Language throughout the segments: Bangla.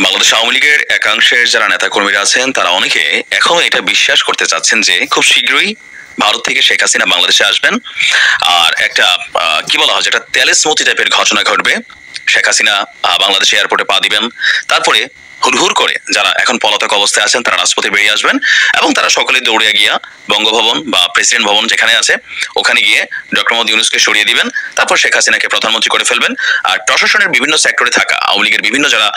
বাংলাদেশ আওয়ামী লীগের একাংশের যারা নেতাকর্মীরা আছেন তারা অনেকে এখনো এটা বিশ্বাস করতে চাচ্ছেন যে খুব শীঘ্রই ভারত থেকে শেখ হাসিনা বাংলাদেশে আসবেন আর একটা কি বলা হয় যেটা তেলেসমতি টাইপের ঘটনা ঘটবে। শেখ হাসিনা বাংলাদেশ এয়ারপোর্টে পা দিবেন, তারপরে হুড়হুড় করে যারা এখন পলাতক অবস্থায় আছেন তারা রাজপথে বেরিয়ে আসবেন এবং তারা সকলে দৌড়ে গিয়া বঙ্গভবন বা প্রেসিডেন্ট ভবন যেখানে আছে ওখানে গিয়ে ডক্টর মোহাম্মদ ইউনূসকে সরিয়ে দিবেন, তারপর শেখ হাসিনাকে প্রধানমন্ত্রী করে ফেলবেন। আর প্রশাসনের বিভিন্ন সেক্টরে থাকা আওয়ামী লীগের বিভিন্ন যারা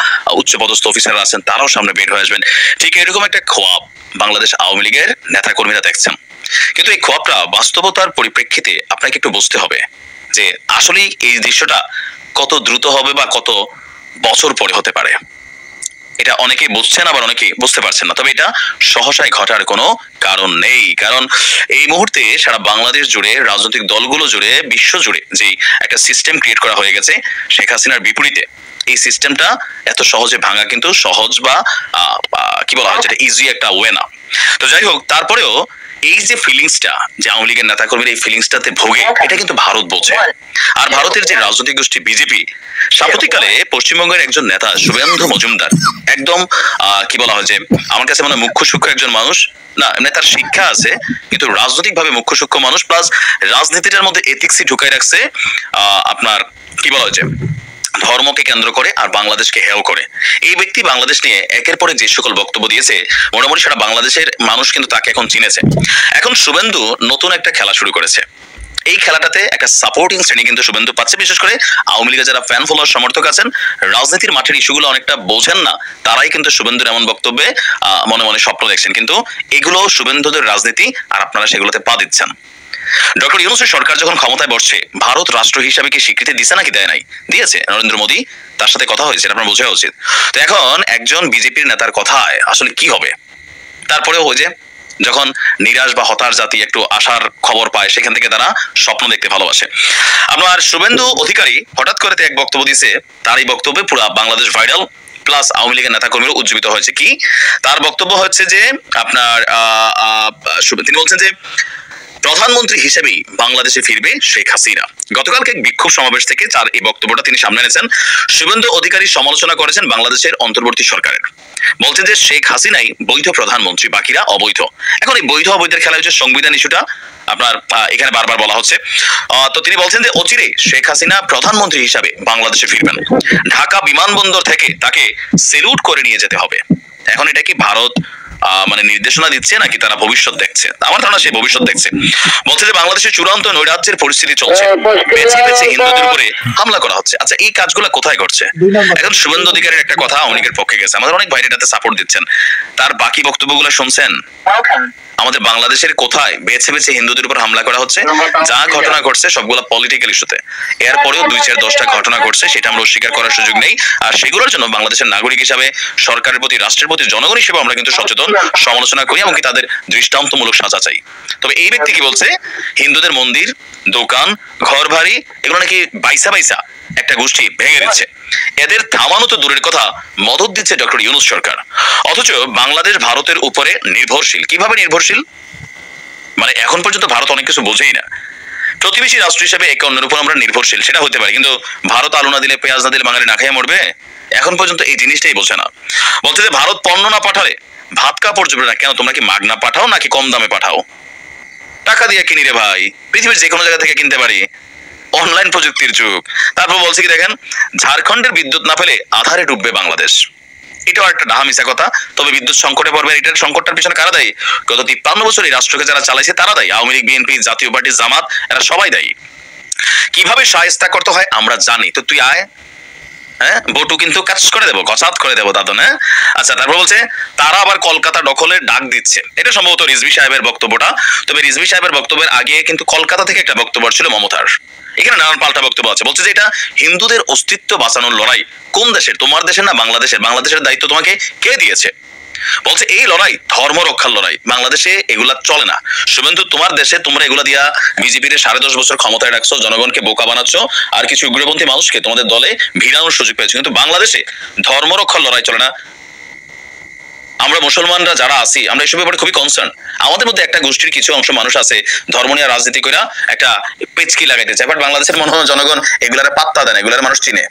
উচ্চপদস্থ অফিসাররা আছেন তারাও সামনে বের হয়ে আসবেন। ঠিক এরকম একটা খোয়াব বাংলাদেশ আওয়ামী লীগের নেতাকর্মীরা দেখছেন। কিন্তু এই খোয়াবটা বাস্তবতার পরিপ্রেক্ষিতে আপনাকে একটু বুঝতে হবে যে আসলে এই দৃশ্যটা কত দ্রুত হবে বা কত বছর পরে হতে পারে। এটা অনেকেই বুঝছেন, আবার অনেকেই বুঝতে পারছেন না। তবে এটা সহসায় ঘটার কোনো কারণ নেই, কারণ এই মুহূর্তে সারা বাংলাদেশ জুড়ে রাজনৈতিক দলগুলো জুড়ে বিশ্ব জুড়ে যে একটা সিস্টেম ক্রিয়েট করা হয়ে গেছে শেখ হাসিনার বিপরীতে, এই সিস্টেমটা এত সহজে ভাঙা কিন্তু সহজ বা কি বলা হয় যেটা ইজি একটা ওয়ে না। তো যাই হোক, তারপরেও এই যে ফিলিংসটা যে আওয়ামী লীগের নেতাকর্মীর এই ফিলিংসটাতে ভোগে এটা কিন্তু ভারত বোঝে। আর ভারতের যে রাজনৈতিক গোষ্ঠী বিজেপি সাম্প্রতিককালে পশ্চিমবঙ্গের একজন নেতা শুভেন্দু মজুমদার একদম কি বলা হয় যে আমার কাছে মনে মুখ্য সূক্ষ্ম একজন মানুষ না, এমনি তার শিক্ষা আছে কিন্তু রাজনৈতিক ভাবে মুখ্য সূক্ষ্ম মানুষ, প্লাস রাজনীতিটার মধ্যে এথিক্সই ঢুকাই রাখছে আপনার কি বলা হয় যে ধর্মকে কেন্দ্র করে আর বাংলাদেশকে হেয় করে। এই ব্যক্তি বাংলাদেশ নিয়ে একের পরে যে সকল বক্তব্য দিয়েছে মোটামুটি সারা বাংলাদেশের মানুষ কিন্তু তাকে এখন চিনেছে। এখন শুভেন্দু নতুন একটা খেলা শুরু করেছে। এই খেলাটাতে একটা সাপোর্টিং শ্রেণী কিন্তু শুভেন্দু পাচ্ছে, বিশেষ করে আওয়ামী লীগের যারা ফ্যান ফলোয়ার সমর্থক আছেন, রাজনীতির মাঠের ইস্যুগুলো অনেকটা বোঝেন না, তারাই কিন্তু শুভেন্দুর এমন বক্তব্যে মনে মনে স্বপ্ন দেখছেন। কিন্তু এগুলো শুভেন্দুদের রাজনীতি আর আপনারা সেগুলোতে পা দিচ্ছেন। ডক্টর ইউনূসের সরকার যখন ক্ষমতায় বসছে ভারত রাষ্ট্র হিসাবে কি স্বীকৃতি দিছে নাকি দেয় নাই? দিয়েছে। নরেন্দ্র মোদী তার সাথে কথা হয়েছে, আপনার বোঝা উচিত। তো এখন একজন বিজেপির নেতার কথায় আসলে কি হবে? তারপরে ওই যে যখন নিরাশ বা হতাশ জাতি একটু আশার খবর পায় সেখান থেকে তারা স্বপ্ন দেখতে ভালোবাসে। আপনার শুভেন্দু অধিকারী হঠাৎ করে এক বক্তব্য দিয়েছে, তার এই বক্তব্যে পুরো বাংলাদেশ ভাইরাল, প্লাস আওয়ামী লীগের নেতাকর্মীরা উজ্জীবিত হয়েছে। কি তার বক্তব্য হচ্ছে যে আপনার তিনি বলছেন যে প্রধানমন্ত্রী হিসেবেই বাংলাদেশে ফিরবে শেখ হাসিনা। গতকালকে এক বিক্ষোভ সমাবেশ থেকে তার এই বক্তব্যটা তিনি সামনে এনেছেন। শুভেন্দু অধিকারী সমালোচনা করেছেন বাংলাদেশের অন্তর্বর্তী সরকারের, বলছেন যে শেখ হাসিনাই বৈধ প্রধানমন্ত্রী, বাকিরা অবৈধ। এখন এই বৈধ অবৈধের খেলা হচ্ছে সংবিধান ইস্যুটা আপনার এখানে বারবার বলা হচ্ছে। তো তিনি বলছেন যে অচিরে শেখ হাসিনা প্রধানমন্ত্রী হিসাবে বাংলাদেশে ফিরবেন, ঢাকা বিমানবন্দর থেকে তাকে সেলুট করে নিয়ে যেতে হবে। এখন এটা কি ভারত মানে নির্দেশনা দিচ্ছে নাকি তারা ভবিষ্যৎ দেখছে? আমার ধারণা সে ভবিষ্যৎ দেখছে। বলছে যে বাংলাদেশের চূড়ান্ত নৈরাজ্যের পরিস্থিতি চলছে, বেছে বেছে হিন্দুদের উপরে হামলা করা হচ্ছে। আচ্ছা, এই কাজগুলো কোথায় ঘটছে? এখন শুভেন্দু অধিকারীর একটা কথা আওয়ামী লীগের পক্ষে গেছে, আমাদের অনেক ভাইরা এটাতে সাপোর্ট দিচ্ছেন। তার বাকি বক্তব্যগুলো শুনছেন? আমাদের বাংলাদেশের কোথায় বেছে বেছে হিন্দুদের উপর হামলা করা হচ্ছে? যা ঘটনা ঘটছে সবগুলো পলিটিক্যাল ইস্যুতে। এরপরেও 2-4-10টা ঘটনা ঘটছে, সেটা আমরা অস্বীকার করার সুযোগ নেই। আর সেগুলোর জন্য বাংলাদেশের নাগরিক হিসাবে, সরকারের প্রতি, রাষ্ট্রের প্রতি, জনগণ হিসেবে আমরা কিন্তু সচেতন, সমালোচনা করি এবং তাদের দৃষ্টান্তমূলক সাজা চাই। তবে এই ব্যক্তি কি বলছে, হিন্দুদের মন্দির, দোকান, ঘর বাড়ি এগুলো নাকি বাইসা বাইসা একটা গোষ্ঠী ভেঙে দিচ্ছে। এদের থামানো তো দূরের কথা, মদত দিচ্ছে ডক্টর ইউনূস সরকার। অথচ বাংলাদেশ ভারতের উপরে নির্ভরশীল। কিভাবে নির্ভরশীল? মানে এখন পর্যন্ত ভারত অনেক কিছু বোঝেই না। প্রতিবেশী রাষ্ট্র হিসেবে একে অন্যের উপর আমরা নির্ভরশীল, সেটা হতে পারে, কিন্তু ভারত আলু না দিলে, পেঁয়াজ না দিলে বাঙালি না খেয়ে মরবে? এখন পর্যন্ত এই জিনিসটাই বোঝে না। বলছে যে ভারত পণ্য না পাঠালে ভাত কাপড় জুটবে না। কেন, তোমরা কি মাগনা পাঠাও নাকি কম দামে পাঠাও? টাকা দিয়ে কিনি রে ভাই, পৃথিবীর যে কোনো জায়গা থেকে কিনতে পারি, অনলাইন প্রযুক্তির যুগ। তারপর বলছে কি দেখেন, ঝাড়খণ্ডের বিদ্যুৎ না পেলে আধারে ডুববে বাংলাদেশ। এটাও একটা ডাহা মিশা কথা। তবে বিদ্যুৎ সংকটে পড়বে, এটার সংকটটার পিছনে কারা দায়ী? গত 53 বছর এই রাষ্ট্রকে যারা চালাইছে তারা দায়ী। আওয়ামী লীগ, বিএনপি, জাতীয় পার্টি, জামাত, এরা সবাই দায়ী। কিভাবে শায়েস্তা করতে হয় আমরা জানি, তো তুই আয়, হ্যাঁ, বটু কিন্তু কাজ করে দেবো, গছাত করে দেবো দাদন। হ্যাঁ, আচ্ছা, তারপর বলছে তারা আবার কলকাতা দখলের ডাক দিচ্ছে। এটা সম্ভবত রিজভী সাহেবের বক্তব্যটা। তবে রিজভী সাহেবের বক্তব্যের আগে কিন্তু কলকাতা থেকে একটা বক্তব্য ছিল মমতার। এখানে নানান পাল্টা বক্তব্য আছে। বলছে যে এটা হিন্দুদের অস্তিত্ব বাঁচানোর লড়াই। কোন দেশের? তোমার দেশের না বাংলাদেশের? বাংলাদেশের দায়িত্ব তোমাকে কে দিয়েছে? বলছে এই লড়াই ধর্ম রক্ষার লড়াই, বাংলাদেশে এগুলা চলে না। শুভেন্দু, তোমার দেশে তোমরা এগুলা দিয়া বিজেপির 10.5 বছর ক্ষমতায় রাখছো, জনগণকে বোকা বানাচ্ছ, আর কিছু উগ্রপন্থী মানুষকে তোমাদের দলে ভিড়ানোর সুযোগ পেয়েছো, কিন্তু বাংলাদেশে ধর্ম রক্ষার লড়াই চলে না। আমরা মুসলমানরা যারা আছি আমরা এসব ব্যাপারে খুবই কনসার্ন। আমাদের মধ্যে একটা গোষ্ঠীর কিছু অংশ মানুষ আছে ধর্ম নিয়ে রাজনীতি করে একটা পেচকি লাগাইতে চায়, বাট বাংলাদেশের মনে হয় জনগণ এগুলার পাত্তা দেয় না, এগুলার মানুষ চিনে।